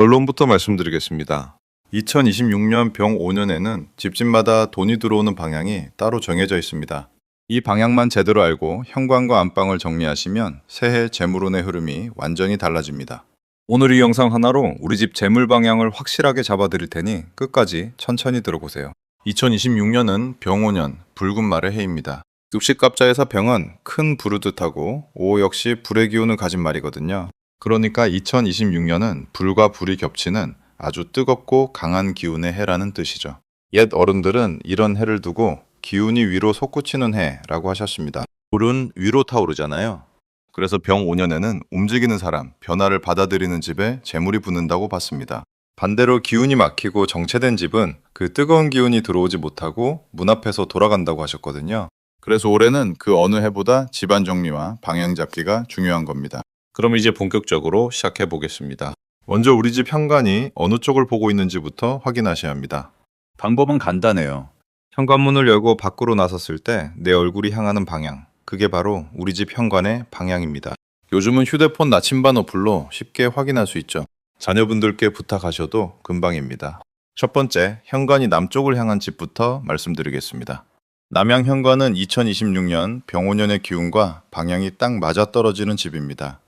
결론부터 말씀드리겠습니다. 2026년 병 5년에는 집집마다 돈이 들어오는 방향이 따로 정해져 있습니다. 이 방향만 제대로 알고 현관과 안방을 정리하시면 새해 재물운의 흐름이 완전히 달라집니다. 오늘 이 영상 하나로 우리 집 재물 방향을 확실하게 잡아드릴 테니 끝까지 천천히 들어보세요. 2026년은 병 5년, 붉은 말의 해입니다. 급식갑자에서 병은 큰 불을 뜻하고 5 역시 불의 기운을 가진 말이거든요. 그러니까 2026년은 불과 불이 겹치는 아주 뜨겁고 강한 기운의 해라는 뜻이죠. 옛 어른들은 이런 해를 두고 기운이 위로 솟구치는 해라고 하셨습니다. 불은 위로 타오르잖아요. 그래서 병 5년에는 움직이는 사람, 변화를 받아들이는 집에 재물이 붙는다고 봤습니다. 반대로 기운이 막히고 정체된 집은 그 뜨거운 기운이 들어오지 못하고 문 앞에서 돌아간다고 하셨거든요. 그래서 올해는 그 어느 해보다 집안 정리와 방향 잡기가 중요한 겁니다. 그럼 이제 본격적으로 시작해 보겠습니다. 먼저 우리 집 현관이 어느 쪽을 보고 있는지부터 확인하셔야 합니다. 방법은 간단해요. 현관문을 열고 밖으로 나섰을 때 내 얼굴이 향하는 방향, 그게 바로 우리 집 현관의 방향입니다. 요즘은 휴대폰 나침반 어플로 쉽게 확인할 수 있죠. 자녀분들께 부탁하셔도 금방입니다. 첫 번째, 현관이 남쪽을 향한 집부터 말씀드리겠습니다. 남양 현관은 2026년 병5년의 기운과 방향이 딱 맞아떨어지는 집입니다.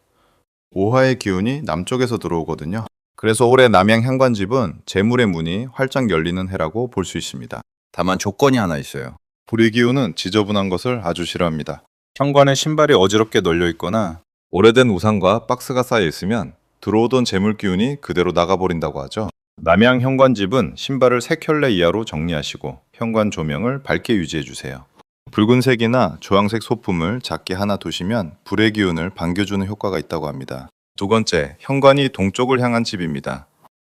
오화의 기운이 남쪽에서 들어오거든요. 그래서 올해 남양 현관집은 재물의 문이 활짝 열리는 해라고 볼 수 있습니다. 다만 조건이 하나 있어요. 불의 기운은 지저분한 것을 아주 싫어합니다. 현관에 신발이 어지럽게 널려 있거나 오래된 우산과 박스가 쌓여 있으면 들어오던 재물 기운이 그대로 나가버린다고 하죠. 남양 현관집은 신발을 3켤레 이하로 정리하시고 현관 조명을 밝게 유지해 주세요. 붉은색이나 주황색 소품을 작게 하나 두시면 불의 기운을 반겨주는 효과가 있다고 합니다. 두 번째, 현관이 동쪽을 향한 집입니다.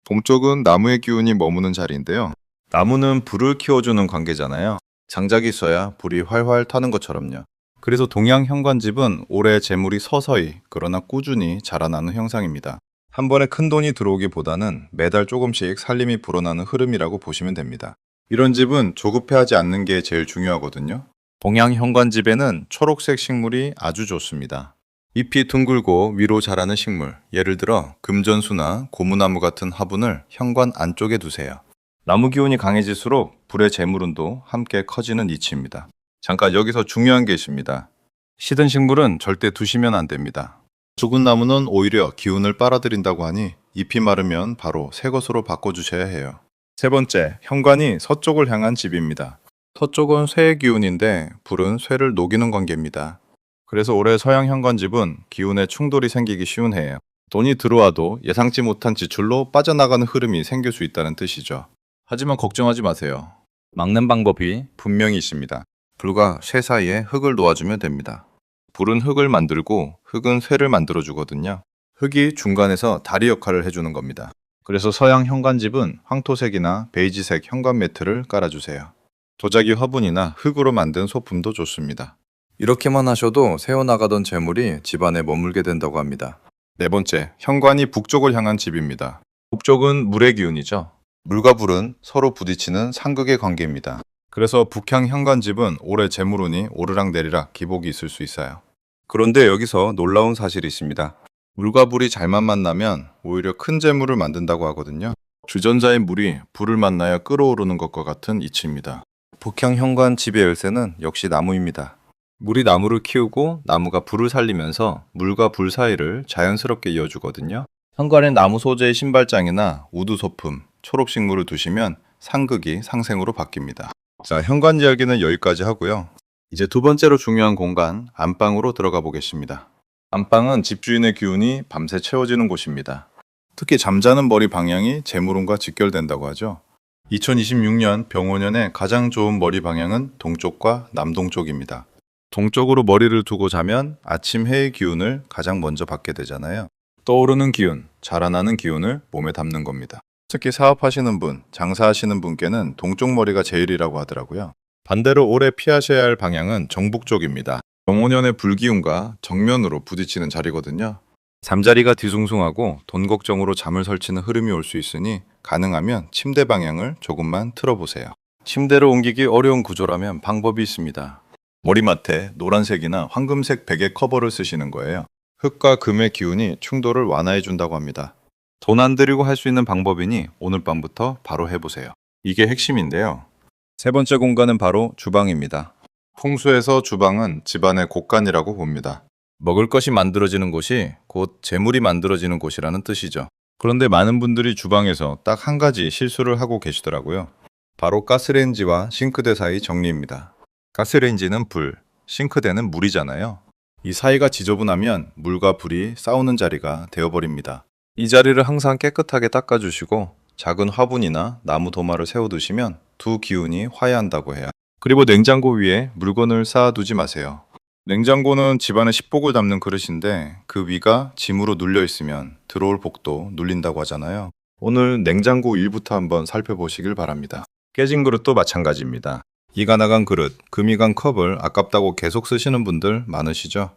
동쪽은 나무의 기운이 머무는 자리인데요. 나무는 불을 키워주는 관계잖아요. 장작이 있어야 불이 활활 타는 것처럼요. 그래서 동양 현관집은 올해 재물이 서서히 그러나 꾸준히 자라나는 형상입니다. 한 번에 큰 돈이 들어오기보다는 매달 조금씩 살림이 불어나는 흐름이라고 보시면 됩니다. 이런 집은 조급해하지 않는 게 제일 중요하거든요. 동양 현관집에는 초록색 식물이 아주 좋습니다. 잎이 둥글고 위로 자라는 식물, 예를 들어 금전수나 고무나무 같은 화분을 현관 안쪽에 두세요. 나무 기운이 강해질수록 불의 재물운도 함께 커지는 이치입니다. 잠깐 여기서 중요한 게 있습니다. 시든 식물은 절대 두시면 안 됩니다. 죽은 나무는 오히려 기운을 빨아들인다고 하니 잎이 마르면 바로 새 것으로 바꿔주셔야 해요. 세 번째, 현관이 서쪽을 향한 집입니다. 서쪽은 쇠의 기운인데 불은 쇠를 녹이는 관계입니다. 그래서 올해 서양 현관집은 기운에 충돌이 생기기 쉬운 해예요. 돈이 들어와도 예상치 못한 지출로 빠져나가는 흐름이 생길 수 있다는 뜻이죠. 하지만 걱정하지 마세요. 막는 방법이 분명히 있습니다. 불과 쇠 사이에 흙을 놓아주면 됩니다. 불은 흙을 만들고 흙은 쇠를 만들어 주거든요. 흙이 중간에서 다리 역할을 해주는 겁니다. 그래서 서양 현관집은 황토색이나 베이지색 현관 매트를 깔아주세요. 도자기 화분이나 흙으로 만든 소품도 좋습니다. 이렇게만 하셔도 새어나가던 재물이 집안에 머물게 된다고 합니다. 네 번째, 현관이 북쪽을 향한 집입니다. 북쪽은 물의 기운이죠. 물과 불은 서로 부딪히는 상극의 관계입니다. 그래서 북향 현관집은 올해 재물운이 오르락내리락 기복이 있을 수 있어요. 그런데 여기서 놀라운 사실이 있습니다. 물과 불이 잘만 만나면 오히려 큰 재물을 만든다고 하거든요. 주전자의 물이 불을 만나야 끓어오르는 것과 같은 이치입니다. 북향 현관 집의 열쇠는 역시 나무입니다. 물이 나무를 키우고 나무가 불을 살리면서 물과 불 사이를 자연스럽게 이어주거든요. 현관에 나무 소재의 신발장이나 우드 소품, 초록식물을 두시면 상극이 상생으로 바뀝니다. 자, 현관 이야기는 여기까지 하고요. 이제 두 번째로 중요한 공간, 안방으로 들어가 보겠습니다. 안방은 집주인의 기운이 밤새 채워지는 곳입니다. 특히 잠자는 머리 방향이 재물운과 직결된다고 하죠. 2026년 병5년의 가장 좋은 머리 방향은 동쪽과 남동쪽입니다. 동쪽으로 머리를 두고 자면 아침 해의 기운을 가장 먼저 받게 되잖아요. 떠오르는 기운, 자라나는 기운을 몸에 담는 겁니다. 특히 사업하시는 분, 장사하시는 분께는 동쪽 머리가 제일이라고 하더라고요. 반대로 올해 피하셔야 할 방향은 정북쪽입니다. 병5년의 불기운과 정면으로 부딪히는 자리거든요. 잠자리가 뒤숭숭하고 돈 걱정으로 잠을 설치는 흐름이 올 수 있으니 가능하면 침대 방향을 조금만 틀어보세요. 침대를 옮기기 어려운 구조라면 방법이 있습니다. 머리맡에 노란색이나 황금색 베개 커버를 쓰시는 거예요. 흙과 금의 기운이 충돌을 완화해 준다고 합니다. 돈 안 들이고 할 수 있는 방법이니 오늘 밤부터 바로 해보세요. 이게 핵심인데요. 세 번째 공간은 바로 주방입니다. 풍수에서 주방은 집안의 곳간이라고 봅니다. 먹을 것이 만들어지는 곳이 곧 재물이 만들어지는 곳이라는 뜻이죠. 그런데 많은 분들이 주방에서 딱 한 가지 실수를 하고 계시더라고요. 바로 가스레인지와 싱크대 사이 정리입니다. 가스레인지는 불, 싱크대는 물이잖아요. 이 사이가 지저분하면 물과 불이 싸우는 자리가 되어버립니다. 이 자리를 항상 깨끗하게 닦아주시고 작은 화분이나 나무 도마를 세워두시면 두 기운이 화해한다고 해요. 그리고 냉장고 위에 물건을 쌓아두지 마세요. 냉장고는 집안의 식복을 담는 그릇인데 그 위가 짐으로 눌려 있으면 들어올 복도 눌린다고 하잖아요. 오늘 냉장고 위부터 한번 살펴보시길 바랍니다. 깨진 그릇도 마찬가지입니다. 이가 나간 그릇, 금이 간 컵을 아깝다고 계속 쓰시는 분들 많으시죠?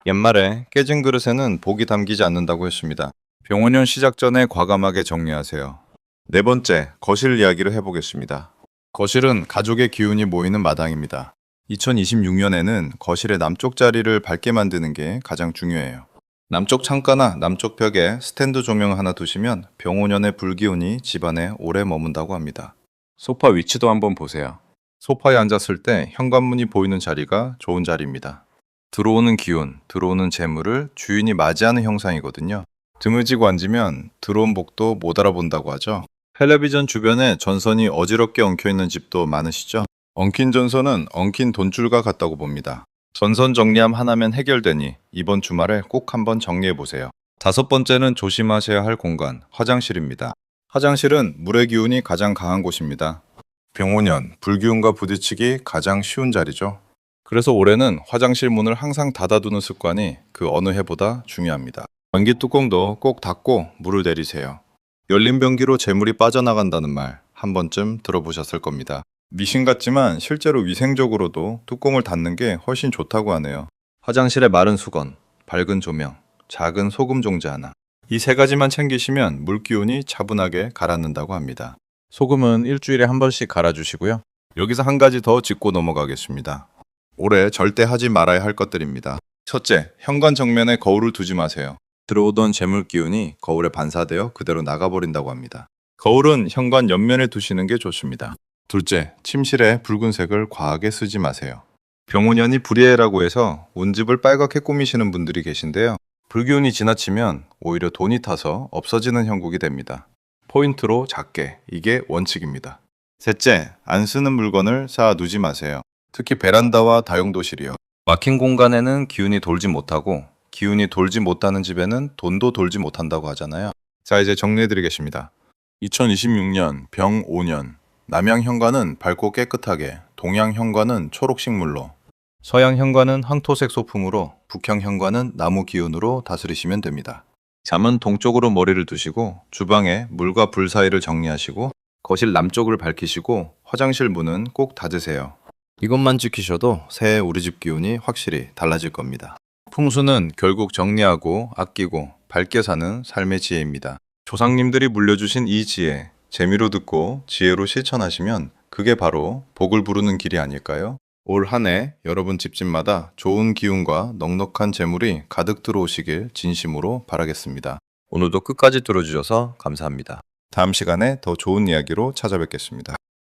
옛말에 깨진 그릇에는 복이 담기지 않는다고 했습니다. 병원년 시작 전에 과감하게 정리하세요. 네 번째, 거실 이야기를 해보겠습니다. 거실은 가족의 기운이 모이는 마당입니다. 2026년에는 거실의 남쪽 자리를 밝게 만드는 게 가장 중요해요. 남쪽 창가나 남쪽 벽에 스탠드 조명 하나 두시면 병오년의 불기운이 집안에 오래 머문다고 합니다. 소파 위치도 한번 보세요. 소파에 앉았을 때 현관문이 보이는 자리가 좋은 자리입니다. 들어오는 기운, 들어오는 재물을 주인이 맞이하는 형상이거든요. 드무지고 앉으면 들어온 복도 못 알아본다고 하죠. 텔레비전 주변에 전선이 어지럽게 엉켜있는 집도 많으시죠? 엉킨 전선은 엉킨 돈줄과 같다고 봅니다. 전선 정리함 하나면 해결되니 이번 주말에 꼭 한번 정리해보세요. 다섯 번째는 조심하셔야 할 공간, 화장실입니다. 화장실은 물의 기운이 가장 강한 곳입니다. 병오년, 불기운과 부딪히기 가장 쉬운 자리죠. 그래서 올해는 화장실 문을 항상 닫아두는 습관이 그 어느 해보다 중요합니다. 변기 뚜껑도 꼭 닫고 물을 내리세요. 열린 변기로 재물이 빠져나간다는 말 한 번쯤 들어보셨을 겁니다. 미신 같지만 실제로 위생적으로도 뚜껑을 닫는 게 훨씬 좋다고 하네요. 화장실에 마른 수건, 밝은 조명, 작은 소금 종자 하나. 이 세 가지만 챙기시면 물기운이 차분하게 가라앉는다고 합니다. 소금은 일주일에 한 번씩 갈아주시고요. 여기서 한 가지 더 짚고 넘어가겠습니다. 올해 절대 하지 말아야 할 것들입니다. 첫째, 현관 정면에 거울을 두지 마세요. 들어오던 재물 기운이 거울에 반사되어 그대로 나가버린다고 합니다. 거울은 현관 옆면에 두시는 게 좋습니다. 둘째, 침실에 붉은색을 과하게 쓰지 마세요. 병오년이 불의해라고 해서 온집을 빨갛게 꾸미시는 분들이 계신데요. 불기운이 지나치면 오히려 돈이 타서 없어지는 형국이 됩니다. 포인트로 작게, 이게 원칙입니다. 셋째, 안 쓰는 물건을 쌓아 두지 마세요. 특히 베란다와 다용도실이요. 막힌 공간에는 기운이 돌지 못하고 기운이 돌지 못하는 집에는 돈도 돌지 못한다고 하잖아요. 자, 이제 정리해드리겠습니다. 2026년 병오년, 남양 현관은 밝고 깨끗하게, 동양 현관은 초록식 물로, 서양 현관은 황토색 소품으로, 북향 현관은 나무 기운으로 다스리시면 됩니다. 잠은 동쪽으로 머리를 두시고 주방에 물과 불 사이를 정리하시고 거실 남쪽을 밝히시고 화장실 문은 꼭 닫으세요. 이것만 지키셔도 새해 우리 집 기운이 확실히 달라질 겁니다. 풍수는 결국 정리하고 아끼고 밝게 사는 삶의 지혜입니다. 조상님들이 물려주신 이 지혜, 재미로 듣고 지혜로 실천하시면 그게 바로 복을 부르는 길이 아닐까요? 올 한 해 여러분 집집마다 좋은 기운과 넉넉한 재물이 가득 들어오시길 진심으로 바라겠습니다. 오늘도 끝까지 들어주셔서 감사합니다. 다음 시간에 더 좋은 이야기로 찾아뵙겠습니다.